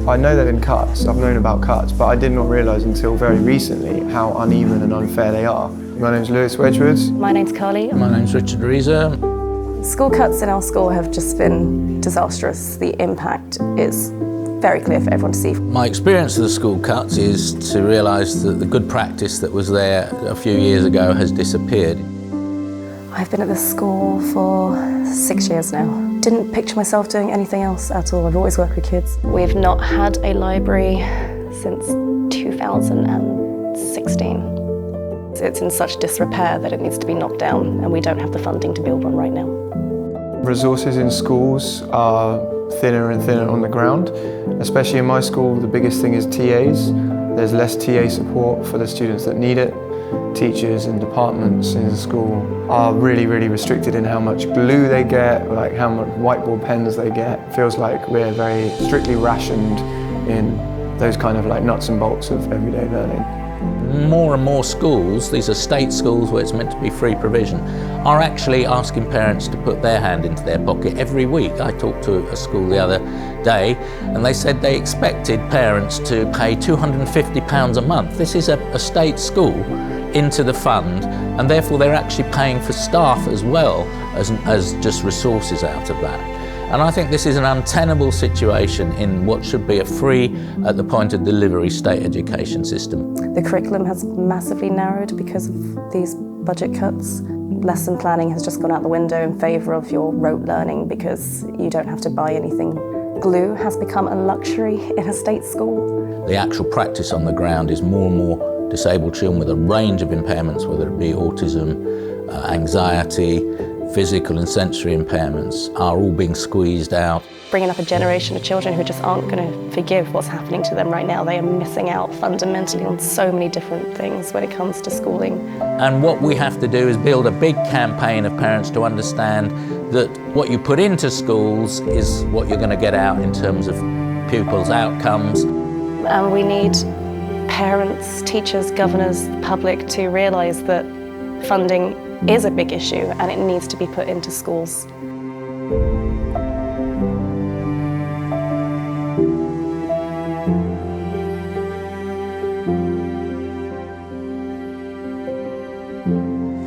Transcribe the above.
I know there have been cuts, I've known about cuts, but I did not realise until very recently how uneven and unfair they are. My name's Lewis Wedgwood. My name's Carly. My name's Richard Reeser. School cuts in our school have just been disastrous. The impact is very clear for everyone to see. My experience of the school cuts is to realise that the good practice that was there a few years ago has disappeared. I've been at this school for 6 years now. Didn't picture myself doing anything else at all. I've always worked with kids. We've not had a library since 2016. It's in such disrepair that it needs to be knocked down, and we don't have the funding to build one right now. Resources in schools are thinner and thinner on the ground. Especially in my school, the biggest thing is TAs. There's less TA support for the students that need it. Teachers and departments in the school are really restricted in how much glue they get, like how much whiteboard pens they get. It feels like we're very strictly rationed in those kind of like nuts and bolts of everyday learning. More and more schools, these are state schools where it's meant to be free provision, are actually asking parents to put their hand into their pocket every week. I talked to a school the other day and they said they expected parents to pay £250 a month. This is a state school into the fund, and therefore they're actually paying for staff as well as just resources out of that. And I think this is an untenable situation in what should be a free, at the point of delivery, state education system. The curriculum has massively narrowed because of these budget cuts. Lesson planning has just gone out the window in favour of your rote learning because you don't have to buy anything. Glue has become a luxury in a state school. The actual practice on the ground is more and more disabled children with a range of impairments, whether it be autism, anxiety, physical and sensory impairments, are all being squeezed out. Bringing up a generation of children who just aren't going to forgive what's happening to them right now. They are missing out fundamentally on so many different things when it comes to schooling. And what we have to do is build a big campaign of parents to understand that what you put into schools is what you're going to get out in terms of pupils' outcomes. And we need parents, teachers, governors, the public to realise that funding is a big issue and it needs to be put into schools.